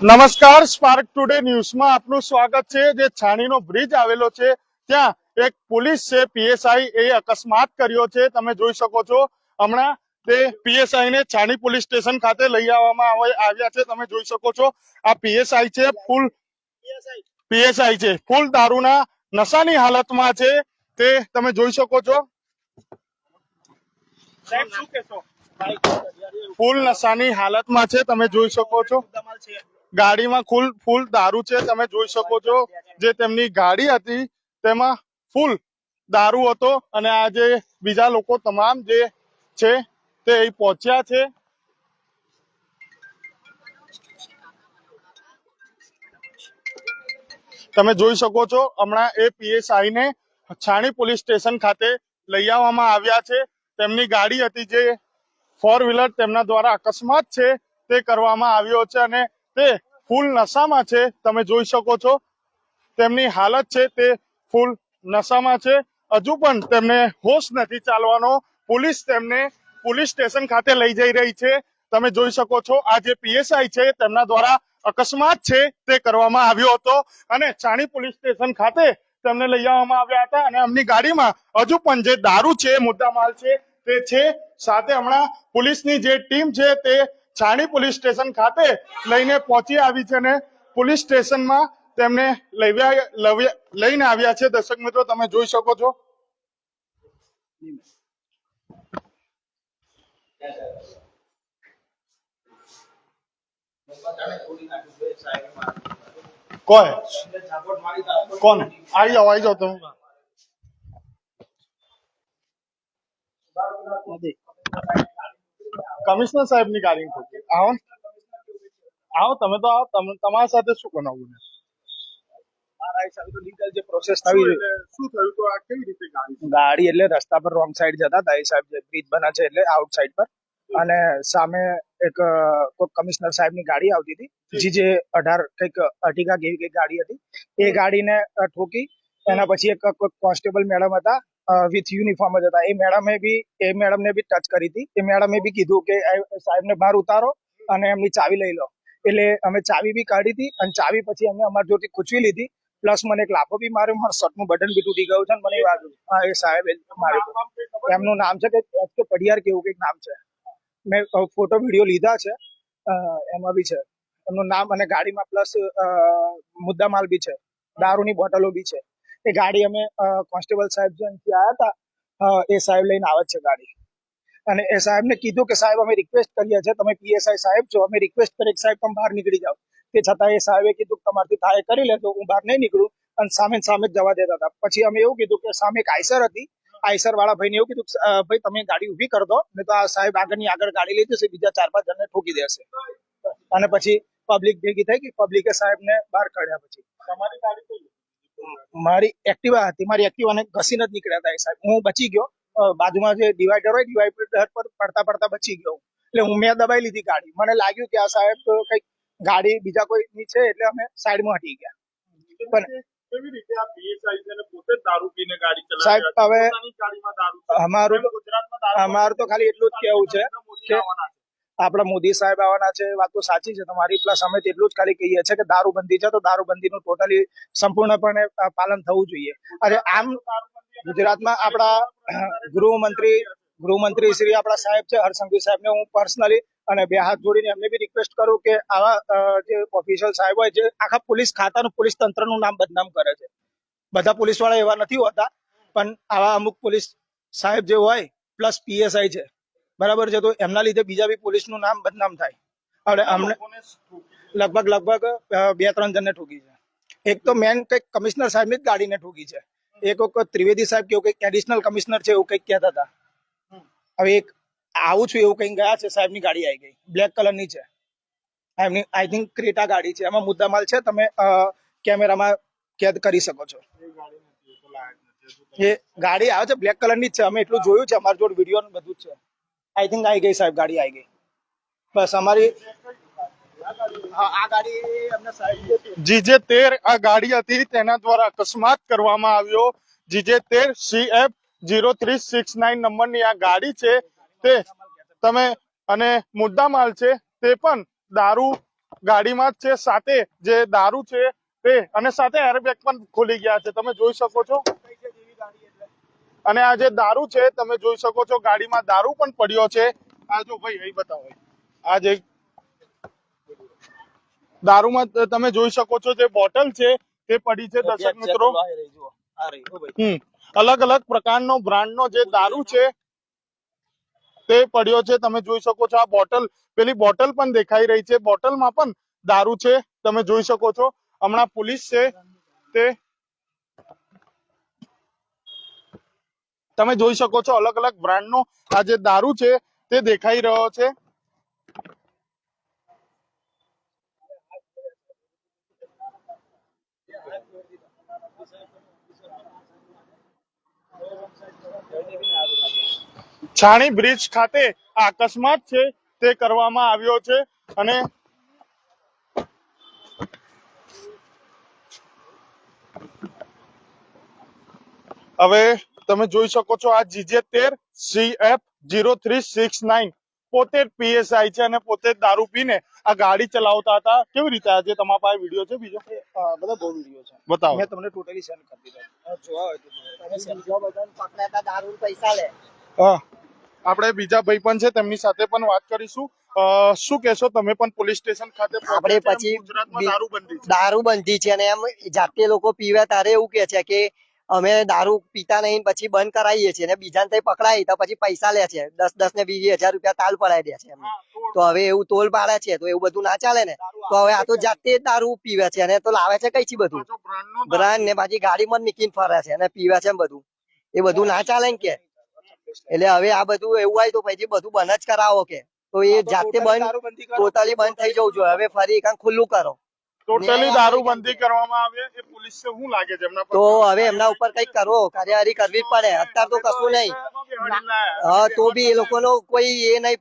નમસ્કાર, spark today ન્યૂઝમાં આપનું સ્વાગત છે। જે છાણીનો બ્રિજ આવેલો છે ત્યાં એક પોલીસ છે પીએસઆઈ એ અકસ્માત કર્યો છે। તમે જોઈ શકો છો હમણાં તે પીએસઆઈ ને છાણી પોલીસ સ્ટેશન ખાતે લઈ આવવામાં આવ્યા છે। તમે જોઈ શકો છો આ પીએસઆઈ છે, ફૂલ દારૂના નશાની હાલતમાં છે। તે તમે જોઈ શકો છો। સાહેબ શું કહેશો? ફૂલ નશાની હાલતમાં છે, તમે જોઈ શકો છો। ગાડીમાં ફૂલ દારૂ છે, તમે જોઈ શકો છો। જે તેમની ગાડી હતી તેમાં ફૂલ દારૂ હતો અને આ જે બીજા લોકો તમામ જે છે તે અહીં પહોંચ્યા છે। તમે જોઈ શકો છો હમણાં એ પીએસઆઈ ને છાણી પોલીસ સ્ટેશન ખાતે લઈ આવવામાં આવ્યા છે। તેમની ગાડી હતી જે 4 વ્હીલર તેમના દ્વારા અકસ્માત છે તે કરવામાં આવ્યો છે અને તે ફૂલ નશામાં છે। તમે જોઈ શકો છો તેમની હાલત છે તે ફૂલ નશામાં છે। હજુ પણ તેમને હોશ નથી ચાલવાનો। પોલીસ તેમને પોલીસ સ્ટેશન ખાતે લઈ જઈ રહી છે। તમે જોઈ શકો છો આ જે પીએસઆઈ છે તેમના દ્વારા અકસ્માત છે તે કરવામાં આવ્યો હતો અને છાણી પોલીસ સ્ટેશન ખાતે તેમને લઈ આવવામાં આવ્યા હતા અને એમની ગાડીમાં હજુ પણ જે દારૂ છે, મુદ્દામાલ છે તે છે। સાથે હમણાં પોલીસની જે ટીમ છે તે છાણી પોલીસ સ્ટેશન ખાતે લઈને પહોંચી આવી છે અને પોલીસ સ્ટેશનમાં તેમને લઈને આવ્યા છે। દર્શક મિત્રો તમે જોઈ શકો છો। કોણ આવી જાઓ તમે। કમિશનર સાહેબ ની ગાડી ઠોકી। આવો આવો તમે તો આવો, તમારા સાથે શું બનાવ્યું? ગાડી એટલે રસ્તા પર રોંગ સાઈડ જતા હતા એ સાહેબ બ્રિજ બના છે એટલે આઉટ સાઈડ પર અને સામે એક કમિશનર સાહેબ ની ગાડી આવતી હતી જે 18 કંઈક અર્ટિગા જેવી કંઈક ગાડી હતી એ ગાડીને ઠોકી। એના પછી એક કોન્સ્ટેબલ મેડમ હતા વિથ યુનિફોર્મ જ હતા એ મેડમને બી ટચ કરી હતી। એ મેડમે બી કીધું કે સાહેબને બહાર ઉતારો અને એમની ચાવી લઈ લો। એટલે અમે ચાવી બી કાઢી હતી અને ચાવી પછી અમે અમારી જોડે ખૂંચવી લીધી। પ્લસ મને એક લાફો બી માર્યો, મારા શર્ટનું બટન બી તૂટી ગયું છે અને મને વાત એ સાહેબ માર્યો। એમનું નામ છે કે પડિયાર કેવું કંઈક નામ છે। મેં ફોટો વિડીયો લીધા છે એમાં બી છે એમનું નામ અને ગાડીમાં પ્લસ મુદ્દામાલ બી છે, દારૂની બોટલો બી છે। એ ગાડી અમે કોન્સ્ટેબલ સાહેબ જે અહીંથી આવ્યા હતા એ સાહેબ લઈને આવે છે ગાડી અને એ સાહેબને કીધું કે સાહેબ અમે રિક્વેસ્ટ કરીએ છીએ, તમે પીએસઆઈ સાહેબ છો, અમે રિક્વેસ્ટ કરીએ કે સાહેબ તમે બહાર નીકળી જાઓ। તે છતાં એ સાહેબે કીધું તમારથી થાય કરી લેતો, હું બહાર નહીં નીકળું અને સામે જ જવા દેતા હતા। પછી અમે એવું કીધું કે સામે એક આઈસર હતી, આઈસર વાળા ભાઈને એવું કીધું ભાઈ તમે ગાડી ઉભી કરી દો, નહીં તો આ સાહેબ આગળ ગાડી લઈ જશે, બીજા 4-5 જણને ઠોકી દેશે। અને પછી પબ્લિક ભેગી થઈ ગઈ, પબ્લિકે સાહેબને બહાર કાઢ્યા। પછી તમારી ગાડી મારી એક્ટિવા હતી, મારી એક્ટિવાને ઘસીને જ નીકળ્યા હતા એ સાહેબ। હું બચી ગયો, બાજુમાં જે ડિવાઈડર હોય ડિવાઈડર પર પડતા બચી ગયો। એટલે મેં દબાઈ લીધી ગાડી। મને લાગ્યું કે આ સાહેબ કઈક ગાડી બીજા કોઈની છે એટલે અમે સાઈડમાં હટી ગયા। પણ કેવી રીતે આ પીએસઆઈ છે ને પોતે દારૂ પીને ગાડી ચલાવે? સાહેબ હવે ગાડીમાં દારૂ છે, અમારું તો ખાલી એટલું જ કેવું છે કે આપણા મોદી સાહેબ આવવાના છે, વાત તો સાચી છે તમારી। પ્લસ અમે તેટલું જ ખાલી કહીએ છીએ કે દારૂબંધી છે તો દારૂબંધીનું ટોટલી સંપૂર્ણપણે પાલન થવું જોઈએ। અને આમ ગુજરાતમાં આપણા ગૃહમંત્રી શ્રી આપણા સાહેબ છે હરસંઘવી સાહેબને હું પર્સનલી અને 2 હાથ જોડીને એમને બી રિક્વેસ્ટ કરું કે આવા જે ઓફિશિયલ સાહેબ હોય જે આખા પોલીસ ખાતાનું પોલીસ તંત્રનું નામ બદનામ કરે છે, બધા પોલીસ વાળા એવા નથી હોતા પણ આવા અમુક પોલીસ સાહેબ જે હોય પ્લસ પીએસઆઈ છે બરાબર છે, તો એમના લીધે બીજા બી પોલીસનું નામ બદનામ થાય। હવે અમને લગભગ 2-3 જણને ઠોકી છે। એક તો મેન કંઈક કમિશનર સાહેબની જ ગાડીને ઠોકી છે, એક વખત ત્રિવેદી સાહેબ કેવું કંઈક એડિશનલ કમિશનર છે એવું કંઈક કહેતા હતા। હવે એક આવું છું એવું કંઈક ગયા છે, સાહેબની ગાડી આવી ગઈ, બ્લેક કલરની છે એમની, આઈ થિંક ક્રેટા ગાડી છે, એમાં મુદ્દામાલ છે, તમે કેમેરામાં કેદ કરી શકો છો। એ ગાડી આવે છે બ્લેક કલરની જ છે, અમે એટલું જોયું છે, અમારી જોડે વિડીયો ને બધું જ છે। આઈ થિંક આવી ગઈ સાહેબ, ગાડી આવી ગઈ। બસ અમારી આ ગાડી અમને સાહેબ GJ13 આ ગાડી હતી તેના દ્વારા અકસ્માત કરવામાં આવ્યો। GJ13 CF0369 નંબરની આ ગાડી છે તે તમે અને મુદ્દામાલ છે તે પણ દારૂ ગાડીમાં જ છે, સાથે જે દારૂ છે તે અને સાથે એરબેગ પણ ખોલી ગયા છે, તમે જોઈ શકો છો. અને આ જે દારૂ છે તમે જોઈ શકો છો, ગાડીમાં દારૂ પણ પડ્યો છે. આ જો ભાઈ અહીં બતાવો, આ જે દારૂમાં તમે જોઈ શકો છો જે બોટલ છે તે પડી છે. દર્શક મિત્રો, અલગ અલગ પ્રકારનો બ્રાન્ડનો જે દારૂ છે તે પડ્યો છે, તમે જોઈ શકો છો. આ બોટલ, પેલી બોટલ પણ દેખાઈ રહી છે, બોટલમાં પણ દારૂ છે, તમે જોઈ શકો છો. હમણાં પોલીસ છે તે તમે જોઈ શકો છો, અલગ અલગ બ્રાન્ડનો આ જે દારૂ છે તે દેખાઈ રહ્યો છે. છાણી બ્રિજ ખાતે આ અકસ્માત છે તે કરવામાં આવ્યો છે. અને હવે તમે જોઈ શકો છો, આ GJ13CF0369 પોતે જ પીએસઆઈ છે અને પોતે જ દારૂ પીને આ ગાડી ચલાવતા હતા. કેવી રીતે? આજે તમારા પાસે વિડીયો છે બીજો? બધા બહુ વિડીયો છે, બતાવો. મેં તમને ટોટલી સેન્ડ કરી દીધો, જોવા હોય તો દારૂ પૈસા લે. હા, આપણે બીજા ભાઈ પણ છે, તેમની સાથે પણ વાત કરીશું. શું કહેશો તમે? પણ પોલીસ સ્ટેશન ખાતે આપણે પછી ગુજરાતમાં દારૂબંધી છે. દારૂબંધી છે અને એમ જાતે લોકો પીવે ત્યારે એવું કે છે કે અમે દારૂ પીતા નહીં, પછી બંધ કરાવીએ છીએ, અને બીજાને તઈ પકડાય તો પછી પૈસા લે છે, 10-10 ને 20,000 રૂપિયા તાલ પડાવી દે છે એમને. તો હવે એવું તોલ પાડે છે, તો એવું બધું ના ચાલે ને. તો હવે આ તો જાતે જ દારૂ પીવે છે અને તો લાવે છે કઈથી બધું બ્રાન્ડ ને પાછી ગાડીમાં જ મૂકીને ફરે છે અને પીવે છે બધું. એ બધું ના ચાલે ને કે. એટલે હવે આ બધું એવું હોય તો પછી બધું બંધ જ કરાવો કે. તો એ જાતે બંધ, ટોટલી બંધ થઈ જવું જોઈએ. હવે ફરી કાંઈ ખુલ્લું કરો, ટોટલી દારૂબંધી કરવામાં આવે એ પોલીસ શું લાગે છે એમના પર? તો હવે એમના ઉપર કઈક કરવો, કાર્યવાહી કરવી જ પડે. અત્યારે તો કશું નહીં. હા, તો બી એ લોકોનો કોઈ એ નહીં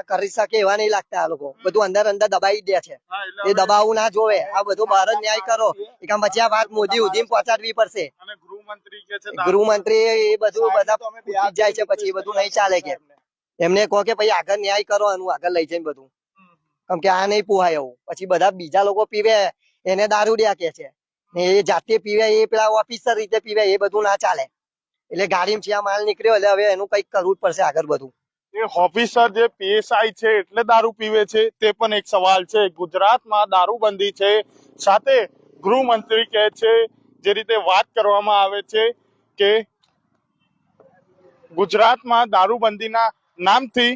કરી શકે એવા નહીં લાગતા. આ લોકો બધું અંદર અંદર દબાઈ દે છે. એ દબાવવું ના જોવે. આ બધું બહાર જ ન્યાય કરો, એકા પછી આ વાત મોદી સુધી પહોંચાડવી પડશે. અને ગૃહમંત્રી કે છે ગૃહમંત્રી એ બધું બધા પૂછી જાય છે, પછી એ બધું નહીં ચાલે કે. એમને કહો કે ભાઈ આગળ ન્યાય કરો, આનું આગળ લઈ જઈને બધું. કેમ કે આ નહીં પોહાય એવું. પછી બધા બીજા લોકો પીવે એને દારૂડિયા કે છે, ને એ જાતે પીવે એ પેલા ઓફિસર રીતે પીવે, એ બધું ના ચાલે. એટલે ગાડીમાં જ્યાં માલ નીકળ્યો એટલે હવે એનું કઈક કરવું જ પડશે આગળ બધું. એ ઓફિસર જે પીએસઆઈ છે એટલે દારૂ પીવે છે, તે પણ એક સવાલ છે. ગુજરાતમાં દારૂબંધી છે, સાથે ગૃહમંત્રી કહે છે, જે રીતે વાત કરવામાં આવે છે કે ગુજરાતમાં દારૂબંધીના નામથી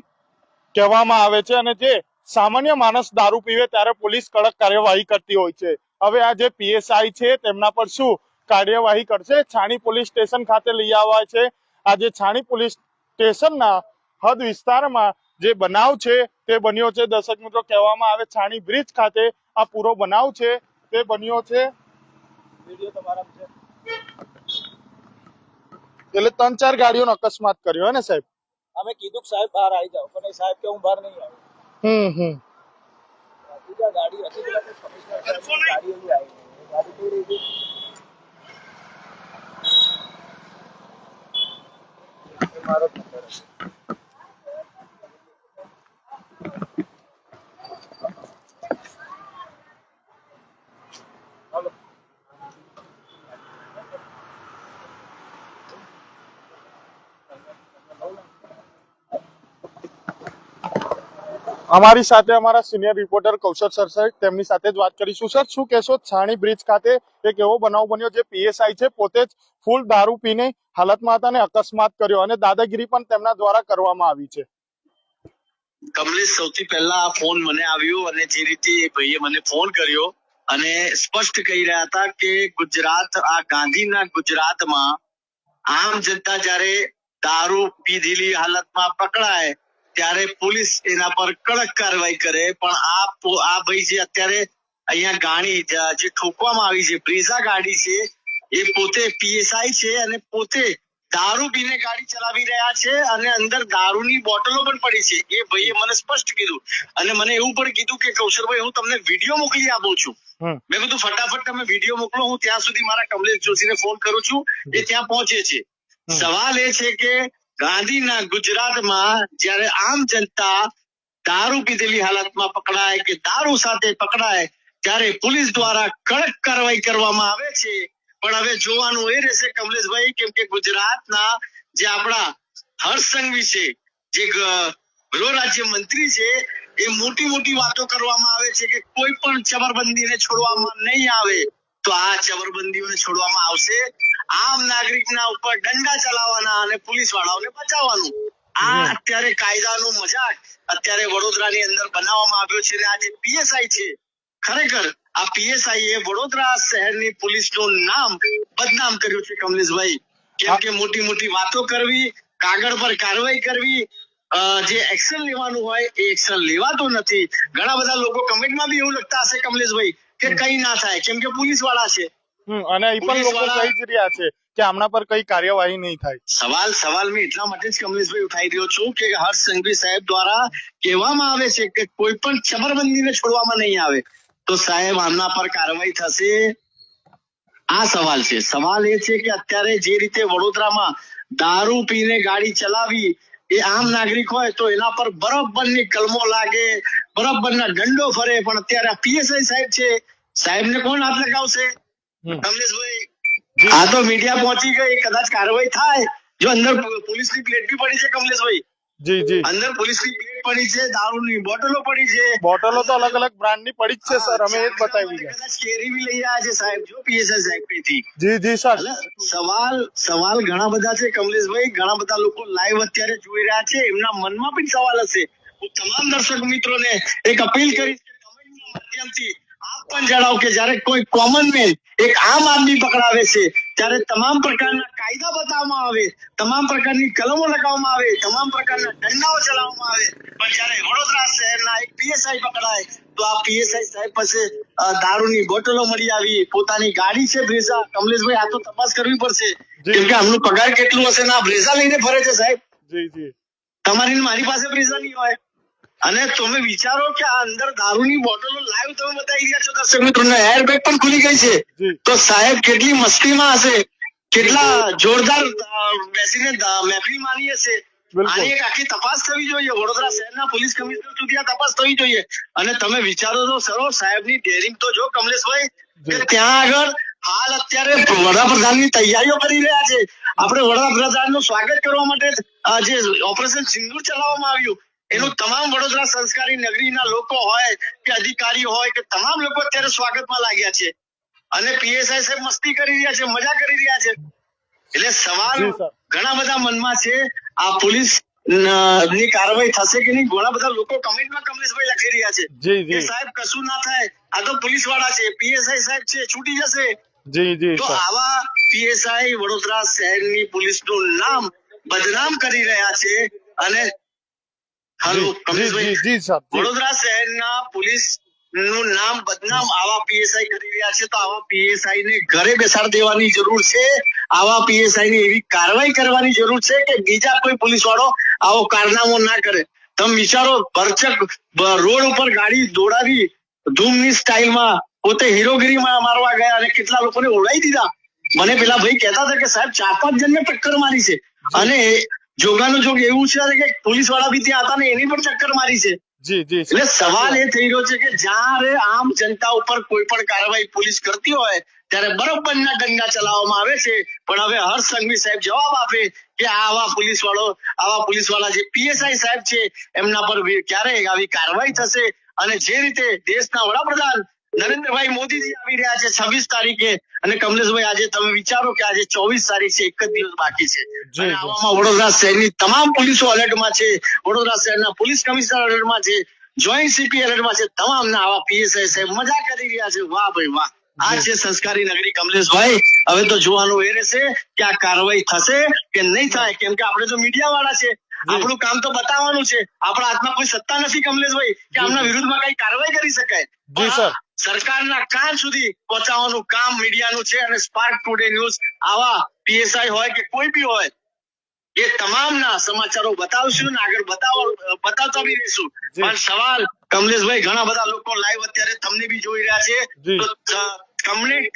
કહેવામાં આવે છે, અને જે સામાન્ય માણસ દારૂ પીવે ત્યારે પોલીસ કડક કાર્યવાહી કરતી હોય છે. હવે આ જે પીએસઆઈ છે તેમના પર શું કાર્યવાહી કરશે? છાણી પોલીસ સ્ટેશન ખાતે લઈ આવ્યા છે. આજે છાણી પોલીસ સ્ટેશનના હદ વિસ્તારમાં જે બનાવ છે તે બન્યો છે. દર્શક મિત્રો, કહેવામાં આવે છાણી બ્રિજ ખાતે આ પૂરો બનાવ છે તે બન્યો છે. એટલે 3-4 ગાડીઓનો અકસ્માત કર્યો હે ને સાહેબ? અમે કીધું કે સાહેબ બહાર આવી જાઓ, પણ એ સાહેબ કે હું બહાર નહીં આવું. બીજા ગાડી હતી પેલા તો કમિશનર સાહેબની ગાડી એવી આવી, ગાડી કઈ રહી હતી? એ મારો જ નંબર હતો. હાલો. અમારી સાથે અમારા સિનિયર રિપોર્ટર કૌશલ સર છે, તેમની સાથે જ વાત કરીશું. સર, શું કહેશો? છાણી બ્રિજ ખાતે એક એવો બનાવ બન્યો, જે પીએસઆઈ છે પોતે જ ફૂલ દારૂ પીને હાલતમાં હતા અને અકસ્માત કર્યો, અને દાદાગીરી પણ તેમના દ્વારા કરવામાં આવી છે. કમલેશ, સૌથી પહેલા આ ફોન મને આવ્યો અને જે રીતે ભાઈએ મને ફોન કર્યો અને સ્પષ્ટ કહી રહ્યા હતા કે ગુજરાત, આ ગાંધીના ગુજરાતમાં આમ જનતા જ્યારે દારૂ પીધેલી હાલતમાં પકડાય ત્યારે પોલીસ એના પર કડક કાર્યવાહી કરે. પણ આ ભાઈ જે અત્યારે અહીંયા ગાડી જે ઠોકવામાં આવી છે, બ્રીઝા ગાડી છે, એ પોતે પીએસઆઈ છે અને પોતે દારૂ પીને ગાડી ચલાવી રહ્યા છે અને અંદર દારૂની બોટલો પણ પડી છે. એ ભાઈએ મને સ્પષ્ટ કીધું અને મને એવું પણ કીધું કે કૌશલભાઈ, હું તમને વિડીયો મોકલી આપું છું. મેં કીધું ફટાફટ તમે વિડીયો મોકલો, હું ત્યાં સુધી મારા કમલેશ જોશીને ફોન કરું છું, એ ત્યાં પહોંચે છે. સવાલ એ છે કે ગાંધીના ગુજરાતમાં જ્યારે આમ જનતા દારૂ પીધેલી હાલતમાં પકડાય કે દારૂ સાથે પકડાય ત્યારે પોલીસ દ્વારા કડક કાર્યવાહી કરવામાં આવે છે. પણ હવે જોવાનું એ રહેશે કમલેશભાઈ, કેમ કે ગુજરાતના જે આપણા હર્ષ સંઘવી છે, જે ગૃહ રાજ્ય મંત્રી છે, એ મોટી મોટી વાતો કરવામાં આવે છે કે કોઈ પણ ચમરબંધીને છોડવામાં નહીં આવે. તો આ ચમરબંધીઓને છોડવામાં આવશે. આમ નાગરિકના ઉપર દંડા ચલાવવાના અને પોલીસ વાળાઓને બચાવવાનું, આ અત્યારે કાયદાનો મજાક અત્યારે વડોદરાની અંદર બનાવવામાં આવ્યો છે. આ જે પીએસઆઈ છે, ખરેખર આ પીએસઆઈ એ વડોદરા શહેરની પોલીસનું નામ બદનામ કર્યું છે કમલેશભાઈ. કેમ કે મોટી મોટી વાતો કરવી, કાગળ પર કાર્યવાહી કરવી, જે એક્શન લેવાનું હોય એ એક્શન લેવાતું નથી. ઘણા બધા લોકો કમેન્ટમાં બી એવું લખતા હશે કમલેશભાઈ કે કઈ ના થાય કેમ કે પોલીસ વાળા છે. અને એ પણ લોકો કહી જ રહ્યા છે કે આમના પર કઈ કાર્યવાહી નહીં થાય. સવાલ મેં એટલા માટે જ કમલેશભાઈ ઉઠાઈ રહ્યો છું કે હર્ષ સંઘવી સાહેબ દ્વારા કહેવામાં આવે છે કે કોઈ પણ ચમરબંધીને છોડવામાં નહીં આવે. તો સાહેબ આમના પર કાર્યવાહી થશે? આ સવાલ છે. સવાલ એ છે કે અત્યારે જે રીતે વડોદરામાં દારૂ પીને ગાડી ચલાવી એ આમ નાગરિક હોય તો એના પર બરોબરની કલમો લાગે, બરોબરના દંડો ફરે. પણ અત્યારે આ પીએસઆઈ સાહેબ છે, સાહેબને કોણ હાથ લગાવશે? કમલેશભાઈ, આ તો મીડિયા પહોંચી ગઈ, કદાચ કાર્યવાહી થાય. જો અંદર પોલીસની પ્લેટ બી પડી છે કમલેશભાઈ, જી અંદર પોલીસની પ્લેટ પડી છે, દારૂની બોટલો પડી છે. બોટલો તો અલગ અલગ બ્રાન્ડની પડી જ છે સર, અમે એ જ બતાવી છે. કદાચ કેરી બી લઈ આવ્યા છે સાહેબ, જો પીએસઆઈ સાહેબ થી. જી સર. સવાલ ઘણા બધા છે કમલેશભાઈ. ઘણા બધા લોકો લાઈવ અત્યારે જોઈ રહ્યા છે, એમના મનમાં પણ સવાલ હશે. હું તમામ દર્શક મિત્રોને એક અપીલ કરીશ કે કમેન્ટના માધ્યમથી આપ પણ જણાવો કે જ્યારે કોઈ કોમન મેન એક આમ આદમી પકડાવે છે ત્યારે તમામ પ્રકારના કાયદા બતાવવામાં આવે, તમામ પ્રકારની કલમો લગાવવામાં આવે, તમામ પ્રકારના દંડાઓ ચલાવવામાં આવે. પણ જ્યારે વડોદરા શહેરના એક પીએસઆઈ પકડાય તો આ પીએસઆઈ સાહેબ પાસે દારૂની બોટલો મળી આવી, પોતાની ગાડી છે બ્રેઝા. કમલેશભાઈ, આ તો તપાસ કરવી પડશે કેમ કે આમનું પગાર કેટલું હશે ને આ બ્રેઝા લઈને ફરે છે સાહેબ. જી તમારી મારી પાસે બ્રેઝા નહીં હોય. અને તમે વિચારો કે આ અંદર દારૂની બોટલો લાઈવ તમે બતાવી રહ્યા છો દર્શક મિત્રોને, એરબેગ પણ ખુલી ગઈ છે. તો સાહેબ કેટલી મસ્તીમાં હશે, કેટલા જોરદાર બેસીને મહેફિલ માની હશે. આની એક આખી તપાસ થવી જોઈએ. વડોદરા શહેરના પોલીસ કમિશનર સુધી આ તપાસ થવી જોઈએ. અને તમે વિચારો તો સરો સાહેબની ડેરિંગ તો જો કમલેશભાઈ, કે ત્યાં આગળ હાલ અત્યારે વડાપ્રધાનની તૈયારીઓ કરી રહ્યા છે. આપણે વડાપ્રધાનનું સ્વાગત કરવા માટે જે ઓપરેશન સિંદૂર ચલાવવામાં આવ્યું એનું તમામ વડોદરા સંસ્કારી નગરીના લોકો હોય કે અધિકારીઓ હોય કે તમામ લોકો અત્યારે સ્વાગતમાં લાગ્યા છે. અને પીએસઆઈ સાહેબ મસ્તી કરી રહ્યા છે, મજા કરી રહ્યા છે. એટલે સવાલ ઘણા બધા મનમાં છે, આ પોલીસ ની કાર્યવાહી થશે કે નહીં? ઘણા બધા લોકો કમેન્ટમાં કમલેશભાઈ લખી રહ્યા છે કે સાહેબ કશું ના થાય, આ તો પોલીસ વાળા છે, પીએસઆઈ સાહેબ છે, છૂટી જશે. તો આવા પીએસઆઈ વડોદરા શહેરની પોલીસનું નામ બદનામ કરી રહ્યા છે. અને વડોદરા શહેરના પોલીસ નું નામ બદનામ આવા પીએસઆઈ કરી રહ્યા છે. તો આવા પીએસઆઈ ને ઘરે બેસાડી દેવાની જરૂર છે. આવા પીએસઆઈ ની એવી કાર્યવાહી કરવાની જરૂર છે કે બીજા કોઈ પોલીસ વાળો આવો કારનામો ના કરે. તમે વિચારો, ભરચક રોડ ઉપર ગાડી દોડાવી ધૂમની સ્ટાઇલમાં પોતે હીરોગીરીમાં મારવા ગયા અને કેટલા લોકોને ઉડાવી દીધા. મને પેલા ભાઈ કહેતા હતા કે સાહેબ 4-5 જણને ટક્કર મારી છે. અને જોગાનું જોગ એવું છે કે પોલીસ વાળા બી ત્યાં હતા ને એની પણ ચક્કર મારી છે. એટલે સવાલ એ થઈ રહ્યો છે કે જ્યારે આમ જનતા ઉપર કોઈ પણ કાર્યવાહી પોલીસ કરતી હોય ત્યારે બરોબરના દંડા ચલાવવામાં આવે છે. પણ હવે હર્ષ સંઘવી સાહેબ જવાબ આપે કે આવા પોલીસ વાળા જે પીએસઆઈ સાહેબ છે એમના પર ક્યારે આવી કાર્યવાહી થશે. અને જે રીતે દેશના વડાપ્રધાન નરેન્દ્રભાઈ મોદીજી આવી રહ્યા છે 26 તારીખે, અને કમલેશભાઈ આજે તમે વિચારો કે આજે 24 તારીખ છે, એક જ દિવસ બાકી છે. અને આવામાં વડોદરા શહેરની તમામ પોલીસો એલર્ટમાં છે, વડોદરા શહેરના પોલીસ કમિશનર એલર્ટમાં છે, જોઈન્ટ સીપી એલર્ટમાં છે. તમામના આવા પીએસઆઈ સાહેબ મજા કરી રહ્યા છે. વાહ ભાઈ વાહ, આ છે સંસ્કારી નગરી કમલેશભાઈ. હવે તો જોવાનું એ રહેશે કે આ કાર્યવાહી થશે કે નહીં થાય. કેમ કે આપણે તો મીડિયા વાળા છે, આપણું કામ તો બતાવવાનું છે. આપણા હાથમાં કોઈ સત્તા નથી કમલેશભાઈ કે આમના વિરુદ્ધમાં કઈ કાર્યવાહી કરી શકાય. સરકારના કાન સુધી પહોંચાડવાનું કામ મીડિયાનું છે. અને સ્પાર્ક ટુડે ન્યૂઝ આવા પીએસઆઈ હોય કે કોઈ બી હોય એ તમામના સમાચારો બતાવશું ને આગળ બતાવતા બી રહીશું. પણ સવાલ કમલેશભાઈ, ઘણા બધા લોકો લાઈવ અત્યારે તમને બી જોઈ રહ્યા છે, તો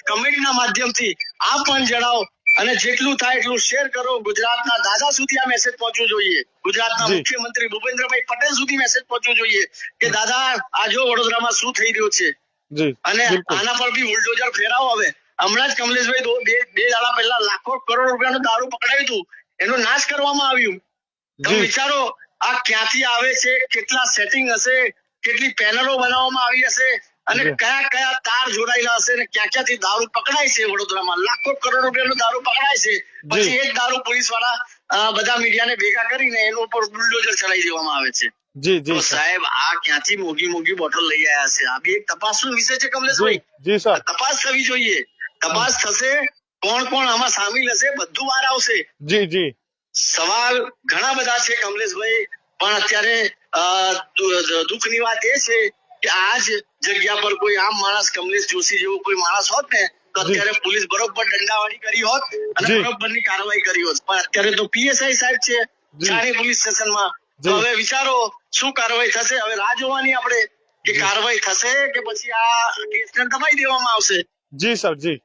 કમેન્ટના માધ્યમથી આપ પણ જણાવો અને જેટલું થાય એટલું શેર કરો. ગુજરાતના દાદા સુધી આ મેસેજ પહોંચવો જોઈએ. ગુજરાતના જી. મુખ્યમંત્રી ભૂપેન્દ્રભાઈ પટેલ સુધી મેસેજ પહોંચવો જોઈએ કે દાદા આ જો વડોદરામાં શું થઈ રહ્યું છે. જી અને બિલકુલ આના પર બી બુલડોઝર ફેરાવો. હવે હમણાં જ કમલેશભાઈ બે દાડા પહેલા લાખો કરોડ રૂપિયાનું દારૂ પકડાયું હતું, એનો નાશ કરવામાં આવ્યું. તમે જી વિચારો આ ક્યાંથી આવે છે, કેટલા સેટિંગ હશે, કેટલી પેનલો બનાવવામાં આવી હશે અને જી. કયા કયા તાર જોડાયેલા હશે અને ક્યાં ક્યાંથી દારૂ પકડાય છે. વડોદરામાં લાખો કરોડ રૂપિયાનું દારૂ પકડાય છે, પછી એ જ દારૂ પોલીસ વાળા બધા મીડિયાને ભેગા કરીને એના ઉપર બુલડોઝર ચલાવી દેવામાં આવે છે. જી તો જી સર સાહેબ આ ક્યાંથી મોંઘી મોંઘી બોટલ લઈ આવ્યા છે? આ બી એક તપાસનો વિષય છે કમલેશભાઈ. જી સર તપાસ થવી જોઈએ. તપાસ થશે, કોણ કોણ આમાં સામેલ હશે બધું બહાર આવશે. જી જી સવાલ ઘણા બધા છે કમલેશભાઈ, પણ અત્યારે દુઃખની વાત એ છે કે આ જ જગ્યા પર કોઈ આમ માણસ કમલેશ જોશી જેવો કોઈ માણસ હોત ને તો જી. અત્યારે પોલીસ બરોબર દંડાવાળી કરી હોત અને જી. બરોબરની કાર્યવાહી કરી હોત. પણ અત્યારે તો પીએસઆઈ સાહેબ છે જી. છાણી પોલીસ સ્ટેશનમાં. તો જી. હવે વિચારો શું કાર્યવાહી થશે. હવે રાહ જોવાની આપણે કે કાર્યવાહી થશે કે પછી આ કેસને દબાઈ દેવામાં આવશે. જી સર જી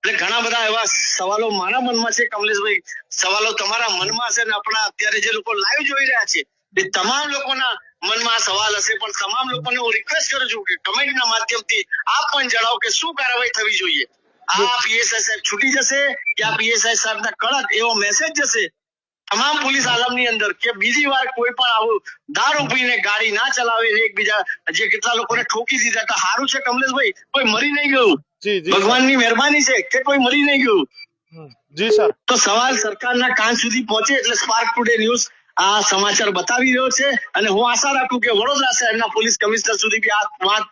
એટલે ઘણા બધા એવા સવાલો મારા મનમાં છે કમલેશભાઈ, સવાલો તમારા મનમાં હશે ને આપણા અત્યારે જે લોકો લાઈવ જોઈ રહ્યા છે એ તમામ લોકોના મનમાં આ સવાલ હશે. પણ તમામ લોકોને હું રિક્વેસ્ટ કરું છું કે કમેન્ટના માધ્યમથી આપ પણ જણાવો કે શું કાર્યવાહી થવી જોઈએ. આ પીએસઆઈ સાહેબ છૂટી જશે કે આ પીએસઆઈ સાહેબના કડક એવો મેસેજ જશે તમામ પોલીસ આલમની અંદર કે બીજી વાર કોઈ પણ આવું દારૂ પીને ગાડી ના ચલાવે. એકબીજા જે કેટલા લોકોને ઠોકી દીધા તો સારું છે કમલેશભાઈ, કોઈ મરી નહીં ગયું. જી જી ભગવાનની મહેરબાની છે કે કોઈ મરી નહીં ગયું. જી સર તો સવાલ સરકારના કાન સુધી પહોંચે એટલે સ્પાર્ક ટુડે ન્યૂઝ આ સમાચાર બતાવી રહ્યો છે અને હું આશા રાખું કે વડોદરા શહેરના પોલીસ કમિશનર સુધી બી આ વાત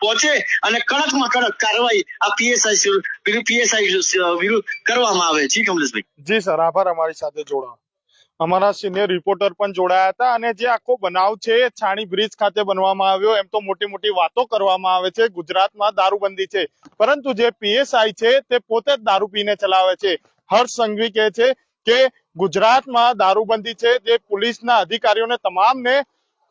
પહોંચે અને કડકમાં કડક કાર્યવાહી આ પીએસઆઈ વિરુદ્ધ કરવામાં આવે. જી કમલેશભાઈ. જી સર આભાર અમારી સાથે જોડાવા. અમારા સિનિયર રિપોર્ટર પણ જોડાયા હતા અને જે આખો બનાવ છે એ છાણી બ્રિજ ખાતે બનવામાં આવ્યો. એમ તો મોટી મોટી વાતો કરવામાં આવે છે, ગુજરાતમાં દારૂબંધી છે, પરંતુ જે પીએસઆઈ છે તે પોતે જ દારૂ પીને ચલાવે છે. હર્ષ સંઘવી કહે છે કે ગુજરાતમાં દારૂબંધી છે, જે પોલીસના અધિકારીઓને તમામને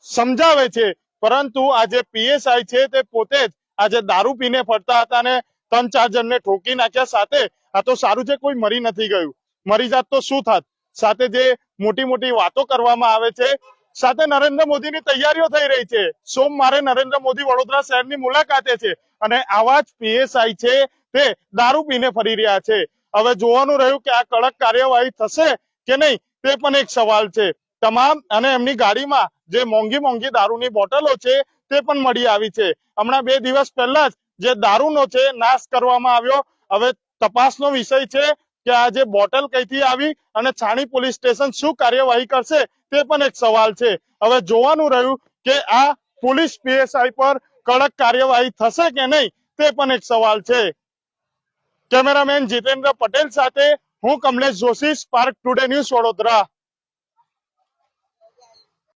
સમજાવે છે, પરંતુ આ જે પીએસઆઈ છે તે પોતે જ આજે દારૂ પીને ફરતા હતા અને 3-4 જણને ઠોકી નાખ્યા. સાથે આ તો સારું છે કોઈ મરી નથી ગયું, મરી જાત તો શું થાત. સાથે જે મોટી મોટી વાતો કરવામાં આવે છે, સાથે નરેન્દ્ર મોદીની તૈયારીઓ થઈ રહી છે. સોમવારે નરેન્દ્ર મોદી વડોદરા શહેરની મુલાકાતે છે અને આવા જ પીએસઆઈ છે તે દારૂ પીને ફરી રહ્યા છે. હવે જોવાનું રહ્યું કે આ કડક કાર્યવાહી થશે કે નહીં તે પણ એક સવાલ છે. તમામ અને એમની ગાડીમાં જે મોંઘી મોંઘી દારૂની બોટલો છે તે પણ મળી આવી છે. હમણાં 2 દિવસ પહેલા જ જે દારૂનો છે નાશ કરવામાં આવ્યો. હવે તપાસનો વિષય છે કે આ જે બોટલ કઈથી આવી અને છાણી પોલીસ સ્ટેશન શું કાર્યવાહી કરશે તે પણ એક સવાલ છે. હવે જોવાનું રહ્યું કે આ પોલીસ પીએસઆઈ પર કડક કાર્યવાહી થશે કે નહીં તે પણ એક સવાલ છે. કેમેરામેન જીતેન્દ્ર પટેલ સાથે હું Kamlesh Joshi, spark today news Vadodara.